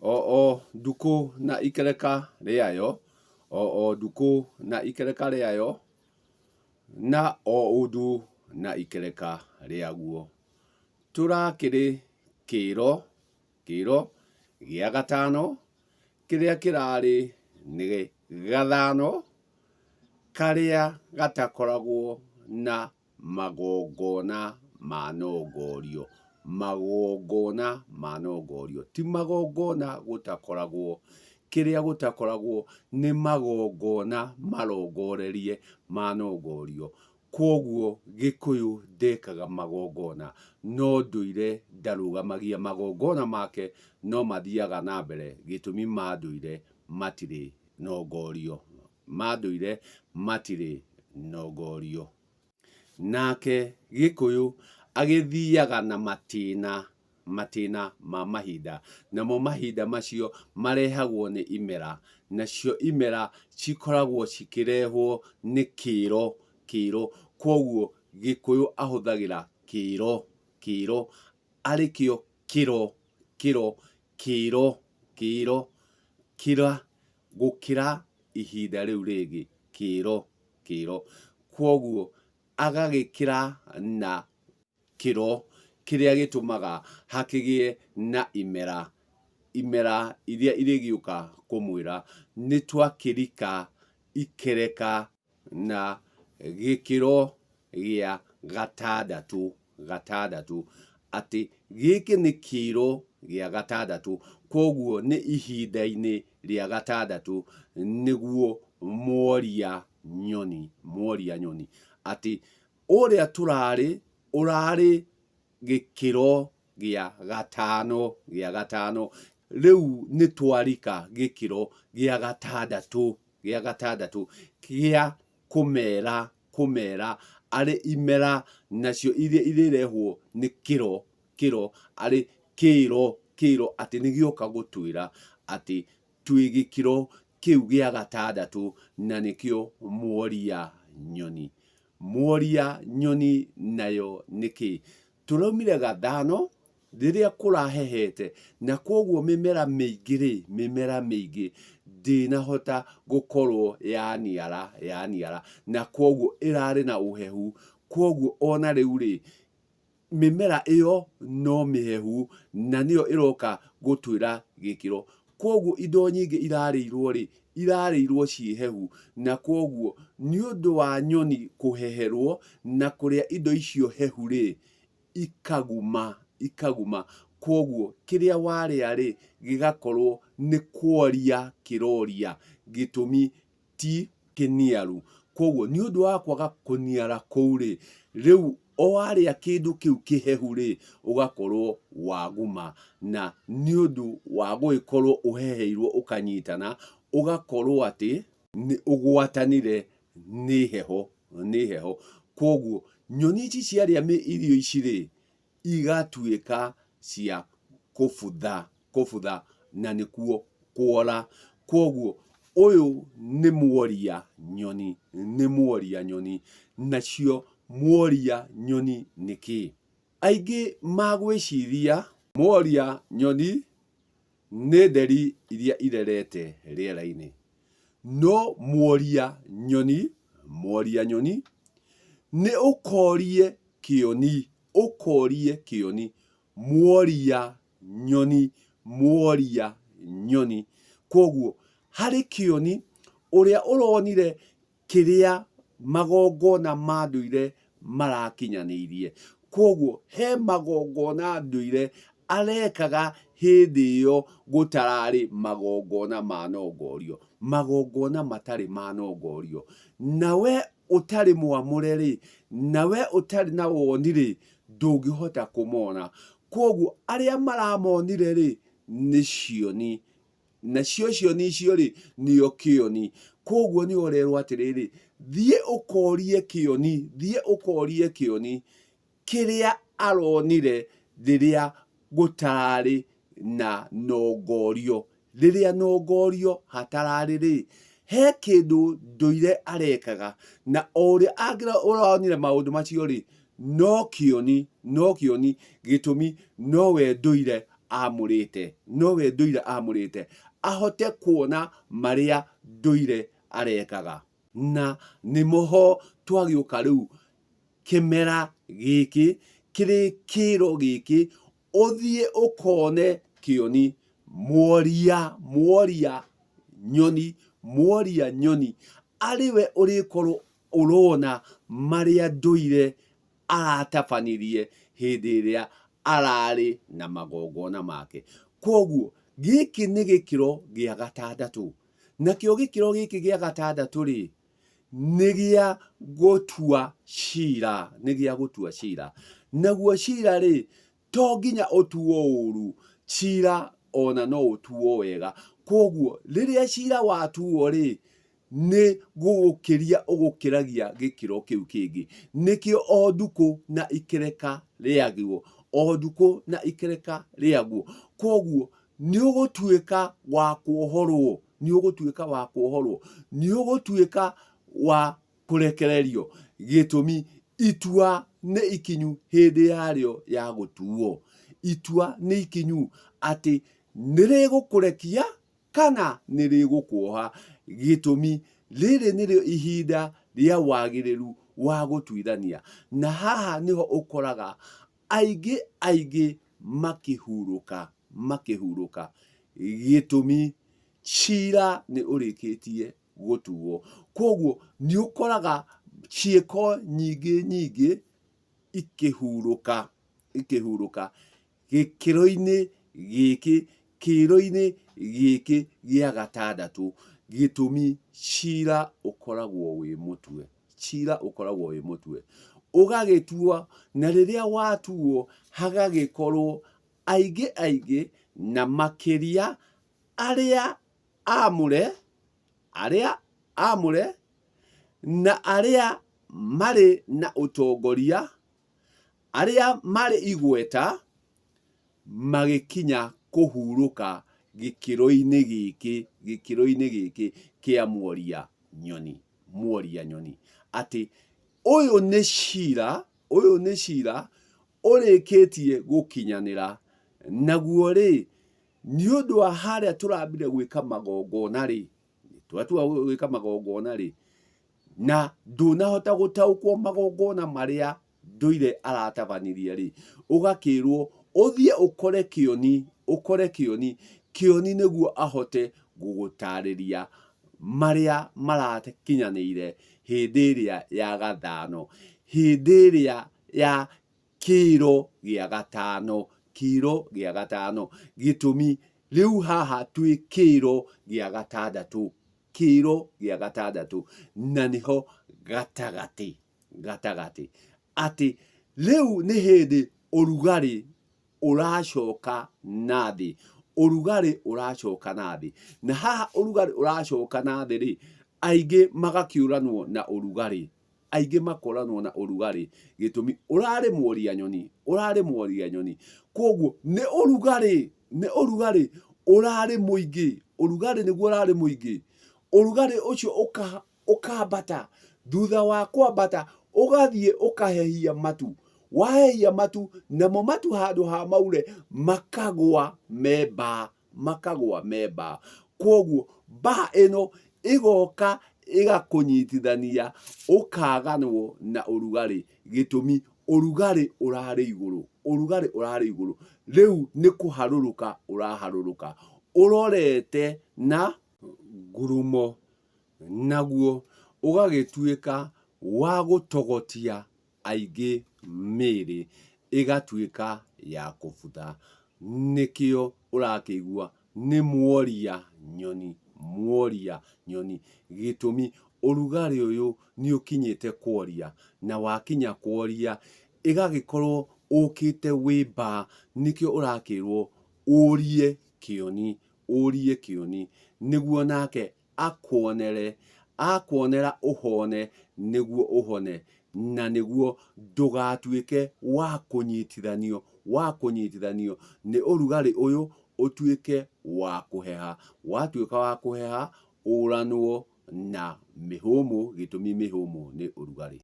o nduku na ikereka rĩayo, o nduku na ikereka rĩayo, na o ũndũ na ikereka rĩaguo. Tũrakĩrĩ kĩro gĩa gatano, kĩrĩa kĩrarĩ nĩ gathano karĩa gatakoragwo na magongona ma nongorio. Magongona ma nongorio, ti magongona gũtakoragwo. Kĩrĩa gũtakoragwo nĩ magongona marongorerie ma nongorio. Kwoguo Gĩkũyũ ndekaga magongona, no ndũire ndarũgamagia magongona make, no mathiaga na mbere gĩtũmi ma ndũire matirĩ nongorio. Ma ndũire matirĩ nongorio. Nake Gĩkũyũ agĩthiaga na matĩna ma mahinda. Namo mahinda macio marehagwo nĩ imera. Nacio imera cikoragwo cikĩrehwo nĩ kĩro. Kwoguo Gĩkũyũ ahũthagĩra kĩro arĩkĩo kĩro gũkĩra ihinda rĩu rĩngĩ. Kĩro. Kwoguo agagĩkĩra na kĩro kĩrĩa gĩtũmaga hakĩgĩe na imera. Imera iria irĩgĩũka kũmwĩra nĩ twakĩrika ikereka na gĩkĩro gĩa gatandatũ. Atĩ gĩkĩ nĩ kĩro gĩa gatandatũ. Kwoguo nĩ ihinda-inĩ rĩa gatandatũ nĩguo mworia nyoni. Atĩ ũrĩa tũrarĩ ũrarĩ gĩkĩro gĩa gatano. Rĩu nĩ twarika gĩkĩro gĩa gatandatũ gĩa kũmera arĩ imera, nacio iria irĩrehwo nĩ kĩro arĩ kĩro. Atĩ nĩ gĩoka gũtwĩra atĩ twĩ gĩkĩro kĩu gĩa gatandatũ, na nĩkĩo mworia nyoni. Mworia nyoni nayo nĩkĩ? Tũraumire gathano rĩrĩa kũrahehete, na kwoguo mĩmera mĩingĩ ndĩnahota gũkorwo yaniara, na kwoguo ĩrarĩ na ũhehu. Kwoguo ona rĩu rĩ, mĩmera ĩyo no mĩhehu, na nĩyo ĩroka gũtwĩra gĩkĩro. Kwoguo indo nyingĩ irarĩirwo ciĩ hehu, na kwoguo nĩ ũndũ wa nyoni kũheherwo na kũrĩa indo icio hehu rĩ, ikaguma. Kwoguo kĩrĩa warĩa gĩgakorwo nĩ kworia kĩroria, gĩtũmi ti kĩniaru. Kwoguo nĩ ũndũ wa kwaga kũniara kũu rĩ, rĩu o warĩa kĩndũ kĩu kĩhehu rĩ, ũgakorwo waguma. Na nĩ ũndũ wa gũgĩkorwo ũheheirwo ũkanyitana, ũgakorwo atĩ nĩ ũgwatanire nĩ heho. Kwoguo nyoni ici ciarĩa irio ici rĩ, igatuĩka cia kũbutha, na nĩkuo kuora. Kwoguo ũyũ nĩ mworia nyoni. Nacio mworia nyoni nĩkĩ? Aingĩ magwĩciria mworia nyoni nĩ nderi iria irerete rĩera-inĩ, no mworia nyoni nĩ ũkorie kĩoni. Mworia nyoni. Kwoguo harĩ kĩoni ũrĩa ũronire kĩrĩa magongona ma ndũire marakinyanĩirie. Kwoguo he magongona ndũire arekaga hĩndĩ ĩyo gũtararĩ magongona ma nongorio. Magongona matarĩ ma nongorio. Nawe ũtarĩ mwamũre rĩ, nawe ũtarĩ na woni rĩ, ndũngĩhota kũmona. Kwoguo arĩa maramonire rĩ, nĩ cioni. Nacio cioni icio rĩ, nĩyo kĩoni. Kwoguo nĩ ũrerwo atĩrĩrĩ, thiĩ ũkorie kĩoni kĩrĩa aronire rĩrĩa gũtararĩ na nongorio. Rĩrĩa nongorio hatararĩ rĩ, he kĩndũ ndũire arekaga, na o ũrĩa ũronire maũndũ macio rĩ, no kĩoni, gĩtũmi nowe ndũire amũrĩte, nowe ndũire amũrĩte, ahote kuona marĩa ndũire arekaga. Na nĩmoho twagĩũka rĩu kĩmera gĩkĩ kĩrĩ kĩro gĩkĩ, ũthiĩ ũkone Kĩoni, Mworia Nyoni arĩwe ũrĩkorwo ũrona marĩa ndũire aratabanirie hĩndĩ ĩrĩa ararĩ na magongona make. Koguo gĩkĩ nĩ gĩkĩro gĩa gatandatũ, nakĩo gĩkĩro gĩkĩ gĩa gatandatũ rĩ, nĩ gĩa gũtua cira, naguo cira rĩ, to nginya ũtuo ũru, cira ona no ũtuo wega. Koguo rĩrĩa cira watuo rĩ, nĩ gũgũkĩria ũgũkĩragia gĩkĩro kĩu kĩngĩ, nĩkĩo o ndukũ na ikereka rĩaguo, koguo nĩ ũgũtuĩka wa kuohorwo, nĩ ũgũtuĩka wa kũrekererio, gĩtũmi itua nĩ ikinyu hĩndĩ yarĩo ya gũtuo. Itua nĩ ikinyu atĩ nĩ rĩgũkũrekia kana nĩ rĩgũkuoha, gĩtũmi rĩrĩ nĩrĩo ihinda rĩa wagĩrĩru wa gũtuithania. Na haha nĩho ũkoraga aingĩ makĩhurũka, gĩtũmi cira nĩ ũrĩkĩtie gũtuo. Koguo nĩ ũkoraga ciĩko nyingĩ ikĩhurũka gĩkĩro-inĩ gĩkĩ gĩa gatandatũ, gĩtũmi cira ũkoragwo wĩ mũtwe, ũgagĩtuo, na rĩrĩa watuo hagagĩkorwo aingĩ na makĩria arĩa amũre na arĩa marĩ na ũtongoria, arĩa marĩ igweta, magĩkinya kũhurũka gĩkĩro-inĩ gĩkĩ kĩa Mworia Nyoni, atĩ ũyũ nĩ cira ũrĩkĩtie gũkinyanĩra. Naguo rĩ, nĩ ũndũ wa harĩa tũrambire gwĩka magongona rĩ, na ndũnahota gũtaũkwo magongona marĩa ndũire aratabanirie rĩ, ũgakĩrwo ũthiĩ ũkore Kĩoni nĩguo ahote gũgũtarĩria marĩa marakinyanĩire hĩndĩ ĩrĩa ya gathano, hĩndĩ ĩrĩa ya kĩro gĩa gatano, gĩtũmi rĩu haha twĩ kĩro gĩa gatandatũ, na nĩho gatagatĩ, atĩ rĩu nĩ hĩndĩ ũrugarĩ ũracoka na thĩ, na haha ũrugarĩ ũracoka na thĩ rĩ, aingĩ magakĩũranwo na ũrugarĩ, gĩtũmi ũrarĩ Mworia Nyoni, koguo nĩ ũrugarĩ ũrarĩ mũingĩ, ũrugarĩ ũcio ũkambata, thutha wa kwambata ũgathiĩ ũkahehia matu, wahehia matu, namo matu handũ ha maure makagwa me mbaa, koguo mbaa ĩno ĩgoka ĩgakũnyitithania, ũkaganwo na ũrugarĩ, gĩtũmi ũrugarĩ ũrarĩ igũrũ, rĩu nĩ kũharũrũka ũraharũrũka ũrorete na ngurumo, naguo ũgagĩtuĩka wa gũtogotia aingĩ mĩĩrĩ, ĩgatuĩka ya kũbutha, nĩkĩo ũrakĩigua nĩ Mworia Nyoni, gĩtũmi ũrugarĩ ũyũ nĩ ũkinyĩte kworia, na wakinya kworia ĩgagĩkorwo ũkĩte wĩ mbaa, nĩkĩo ũrakĩrwo ũrie Kĩoni nĩguo nake akwonera ũhone, nĩguo ũhone, na nĩguo ndũgatuĩke wa kũnyitithanio nĩ ũrugarĩ ũyũ, ũtuĩke wa kũheha, watuĩka wa kũheha ũranwo na mĩhũmũ, gĩtũmi mĩhũmũ nĩ ũrugarĩ.